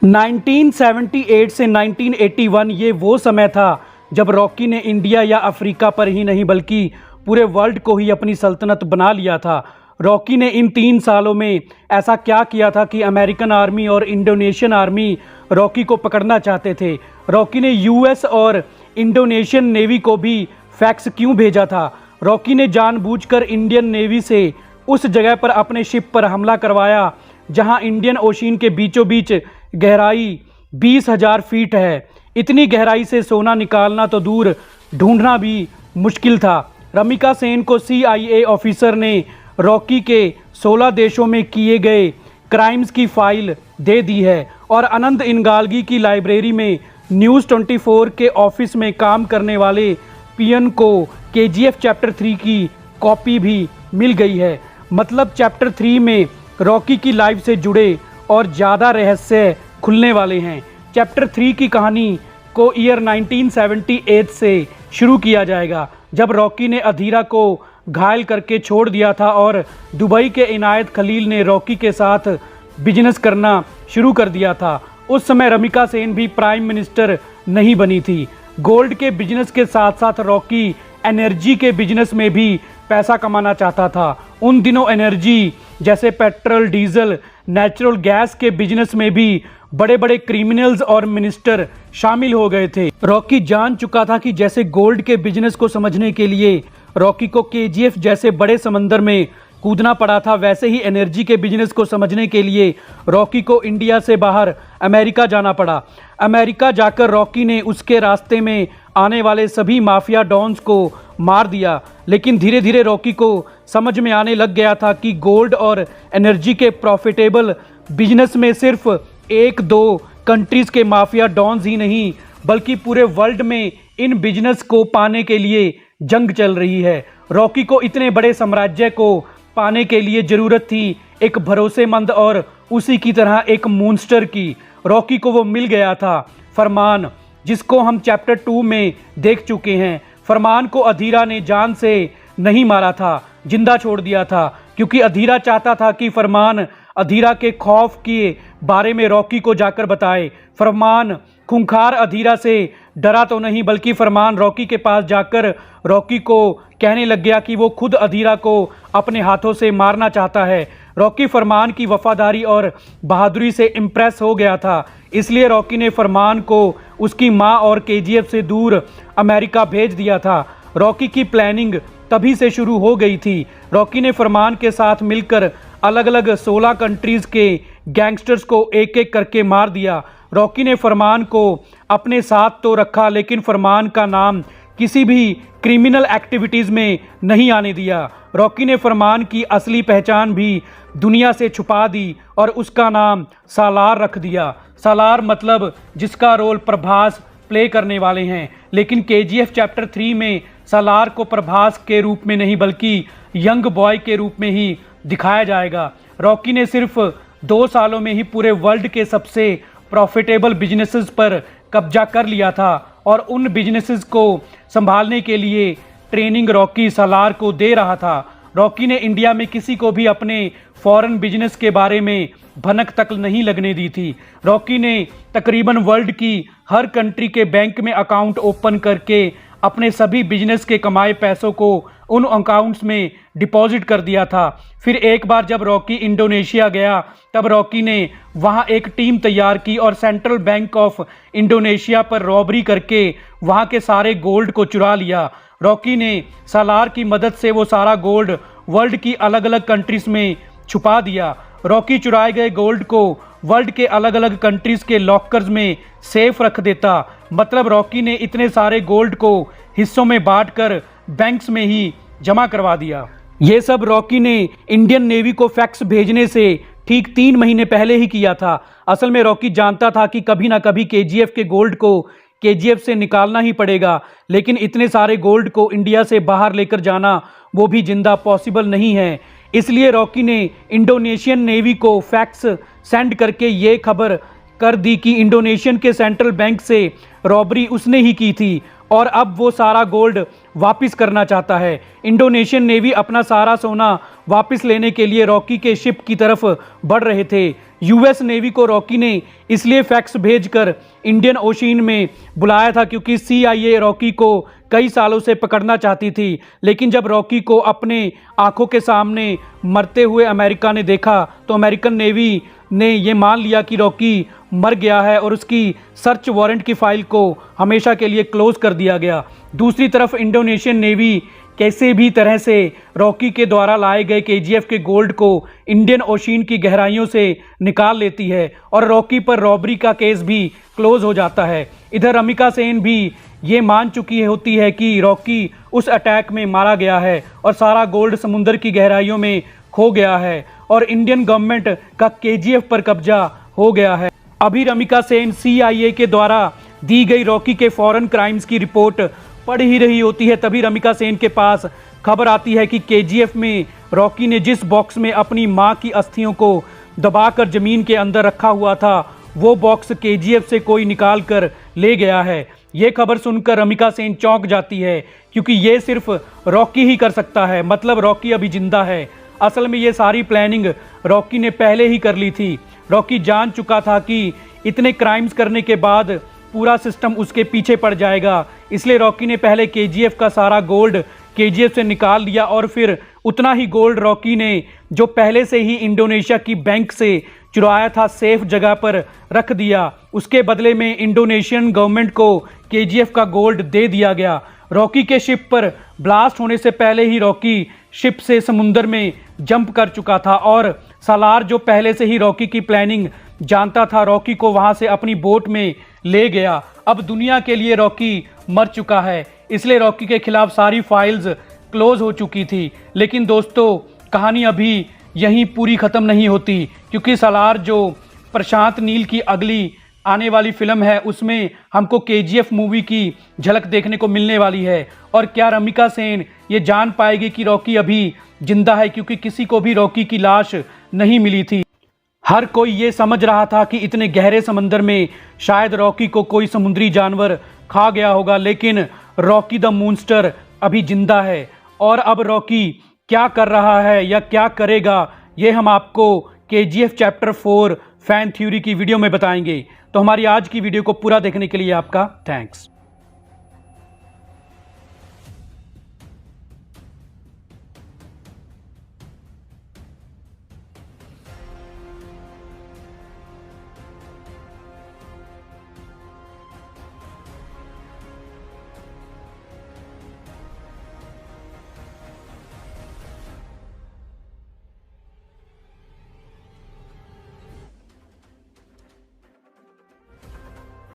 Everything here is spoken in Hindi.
1978 से 1981 ये वो समय था जब रॉकी ने इंडिया या अफ्रीका पर ही नहीं बल्कि पूरे वर्ल्ड को ही अपनी सल्तनत बना लिया था। रॉकी ने इन 3 सालों में ऐसा क्या किया था कि अमेरिकन आर्मी और इंडोनेशियन आर्मी रॉकी को पकड़ना चाहते थे। रॉकी ने यूएस और इंडोनेशियन नेवी को भी फैक्स क्यों भेजा था। रॉकी ने जानबूझकर इंडियन नेवी से उस जगह पर अपने शिप पर हमला करवाया जहां इंडियन ओशियन के बीचों बीच गहराई 20,000 फीट है। इतनी गहराई से सोना निकालना तो दूर, ढूंढना भी मुश्किल था। रमिका सेन को CIA ऑफिसर ने रॉकी के 16 देशों में किए गए क्राइम्स की फाइल दे दी है और अनंत इंगालगी की लाइब्रेरी में न्यूज़ 24 के ऑफिस में काम करने वाले पियन को KGF चैप्टर 3 की कॉपी भी मिल गई है। मतलब चैप्टर 3 में रॉकी की लाइफ से जुड़े और ज़्यादा रहस्य खुलने वाले हैं। चैप्टर 3 की कहानी को ईयर 1978 से शुरू किया जाएगा जब रॉकी ने अधीरा को घायल करके छोड़ दिया था और दुबई के इनायत खलील ने रॉकी के साथ बिजनेस करना शुरू कर दिया था। उस समय रमिका सेन भी प्राइम मिनिस्टर नहीं बनी थी। गोल्ड के बिजनेस के साथ साथ रॉकी एनर्जी के बिजनेस में भी पैसा कमाना चाहता था। उन दिनों एनर्जी जैसे पेट्रोल, डीजल, नेचुरल गैस के बिजनेस में भी बड़े बड़े क्रिमिनल्स और मिनिस्टर शामिल हो गए थे। रॉकी जान चुका था कि जैसे गोल्ड के बिजनेस को समझने के लिए रॉकी को KGF जैसे बड़े समंदर में कूदना पड़ा था, वैसे ही एनर्जी के बिजनेस को समझने के लिए रॉकी को इंडिया से बाहर अमेरिका जाना पड़ा। अमेरिका जाकर रॉकी ने उसके रास्ते में आने वाले सभी माफिया डॉन्स को मार दिया। लेकिन धीरे धीरे रॉकी को समझ में आने लग गया था कि गोल्ड और एनर्जी के प्रॉफिटेबल बिजनेस में सिर्फ 1-2 कंट्रीज़ के माफिया डॉन्स ही नहीं बल्कि पूरे वर्ल्ड में इन बिजनेस को पाने के लिए जंग चल रही है। रॉकी को इतने बड़े साम्राज्य को पाने के लिए ज़रूरत थी एक भरोसेमंद और उसी की तरह एक मूनस्टर की। रॉकी को वो मिल गया था, फरमान, जिसको हम चैप्टर 2 में देख चुके हैं। फरमान को अधीरा ने जान से नहीं मारा था, जिंदा छोड़ दिया था, क्योंकि अधीरा चाहता था कि फरमान अधीरा के खौफ के बारे में रॉकी को जाकर बताए। फरमान खूंखार अधीरा से डरा तो नहीं बल्कि फरमान रॉकी के पास जाकर रॉकी को कहने लग गया कि वो खुद अधीरा को अपने हाथों से मारना चाहता है। रॉकी फरमान की वफादारी और बहादुरी से इम्प्रेस हो गया था, इसलिए रॉकी ने फरमान को उसकी माँ और KGF से दूर अमेरिका भेज दिया था। रॉकी की प्लानिंग तभी से शुरू हो गई थी। रॉकी ने फरमान के साथ मिलकर अलग अलग 16 कंट्रीज़ के गैंगस्टर्स को एक एक करके मार दिया। रॉकी ने फरमान को अपने साथ तो रखा लेकिन फरमान का नाम किसी भी क्रिमिनल एक्टिविटीज़ में नहीं आने दिया। रॉकी ने फरमान की असली पहचान भी दुनिया से छुपा दी और उसका नाम सालार रख दिया। सालार मतलब जिसका रोल प्रभास प्ले करने वाले हैं। लेकिन KGF चैप्टर 3 में सालार को प्रभास के रूप में नहीं बल्कि यंग बॉय के रूप में ही दिखाया जाएगा। रॉकी ने सिर्फ 2 सालों में ही पूरे वर्ल्ड के सबसे प्रॉफिटेबल बिजनेसेस पर कब्जा कर लिया था और उन बिजनेसेस को संभालने के लिए ट्रेनिंग रॉकी सालार को दे रहा था। रॉकी ने इंडिया में किसी को भी अपने फॉरेन बिजनेस के बारे में भनक तक नहीं लगने दी थी। रॉकी ने तकरीबन वर्ल्ड की हर कंट्री के बैंक में अकाउंट ओपन करके अपने सभी बिजनेस के कमाए पैसों को उन अकाउंट्स में डिपॉजिट कर दिया था। फिर एक बार जब रॉकी इंडोनेशिया गया तब रॉकी ने वहां एक टीम तैयार की और सेंट्रल बैंक ऑफ इंडोनेशिया पर रॉबरी करके वहां के सारे गोल्ड को चुरा लिया। रॉकी ने सालार की मदद से वो सारा गोल्ड वर्ल्ड की अलग अलग कंट्रीज़ में छुपा दिया। रॉकी चुराए गए गोल्ड को वर्ल्ड के अलग अलग कंट्रीज़ के लॉकर्स में सेफ रख देता। मतलब रॉकी ने इतने सारे गोल्ड को हिस्सों में बांटकर बैंक्स में ही जमा करवा दिया। ये सब रॉकी ने इंडियन नेवी को फैक्स भेजने से ठीक 3 महीने पहले ही किया था। असल में रॉकी जानता था कि कभी ना कभी KGF के गोल्ड को KGF से निकालना ही पड़ेगा, लेकिन इतने सारे गोल्ड को इंडिया से बाहर लेकर जाना वो भी जिंदा पॉसिबल नहीं है। इसलिए रॉकी ने इंडोनेशियन नेवी को फैक्स सेंड करके ये खबर कर दी कि इंडोनेशियन के सेंट्रल बैंक से रॉबरी उसने ही की थी और अब वो सारा गोल्ड वापस करना चाहता है। इंडोनेशियन नेवी अपना सारा सोना वापस लेने के लिए रॉकी के शिप की तरफ बढ़ रहे थे। यूएस नेवी को रॉकी ने इसलिए फैक्स भेजकर इंडियन ओशियन में बुलाया था क्योंकि CIA रॉकी को कई सालों से पकड़ना चाहती थी। लेकिन जब रॉकी को अपने आंखों के सामने मरते हुए अमेरिका ने देखा तो अमेरिकन नेवी ने ये मान लिया कि रॉकी मर गया है और उसकी सर्च वारंट की फाइल को हमेशा के लिए क्लोज कर दिया गया। दूसरी तरफ इंडोनेशियन नेवी कैसे भी तरह से रॉकी के द्वारा लाए गए KGF के गोल्ड को इंडियन ओशियन की गहराइयों से निकाल लेती है और रॉकी पर रॉबरी का केस भी क्लोज हो जाता है। इधर रमिका सेन भी ये मान चुकी होती है कि रॉकी उस अटैक में मारा गया है और सारा गोल्ड समुद्र की गहराइयों में खो गया है और इंडियन गवर्नमेंट का KGF पर कब्जा हो गया है। अभी रमिका सेन CIA के द्वारा दी गई रॉकी के फॉरेन क्राइम्स की रिपोर्ट पढ़ ही रही होती है, तभी रमिका सेन के पास खबर आती है कि KGF में रॉकी ने जिस बॉक्स में अपनी मां की अस्थियों को दबाकर जमीन के अंदर रखा हुआ था वो बॉक्स KGF से कोई निकाल कर ले गया है। ये खबर सुनकर रमिका सेन चौंक जाती है क्योंकि ये सिर्फ रॉकी ही कर सकता है, मतलब रॉकी अभी जिंदा है। असल में ये सारी प्लानिंग रॉकी ने पहले ही कर ली थी। रॉकी जान चुका था कि इतने क्राइम्स करने के बाद पूरा सिस्टम उसके पीछे पड़ जाएगा, इसलिए रॉकी ने पहले KGF का सारा गोल्ड KGF से निकाल लिया और फिर उतना ही गोल्ड रॉकी ने जो पहले से ही इंडोनेशिया की बैंक से चुराया था सेफ जगह पर रख दिया। उसके बदले में इंडोनेशियन गवर्नमेंट को KGF का गोल्ड दे दिया गया। रॉकी के शिप पर ब्लास्ट होने से पहले ही रॉकी शिप से समुंदर में जंप कर चुका था और सालार जो पहले से ही रॉकी की प्लानिंग जानता था, रॉकी को वहां से अपनी बोट में ले गया। अब दुनिया के लिए रॉकी मर चुका है, इसलिए रॉकी के खिलाफ सारी फाइल्स क्लोज हो चुकी थी। लेकिन दोस्तों कहानी अभी यहीं पूरी ख़त्म नहीं होती क्योंकि सालार जो प्रशांत नील की अगली आने वाली फिल्म है उसमें हमको KGF मूवी की झलक देखने को मिलने वाली है। और क्या रमिका सेन ये जान पाएगी कि रॉकी अभी जिंदा है, क्योंकि किसी को भी रॉकी की लाश नहीं मिली थी। हर कोई ये समझ रहा था कि इतने गहरे समंदर में शायद रॉकी को कोई समुद्री जानवर खा गया होगा, लेकिन रॉकी द मूनस्टर अभी जिंदा है। और अब रॉकी क्या कर रहा है या क्या करेगा ये हम आपको KGF चैप्टर 4 फैन थ्योरी की वीडियो में बताएंगे। तो हमारी आज की वीडियो को पूरा देखने के लिए आपका थैंक्स।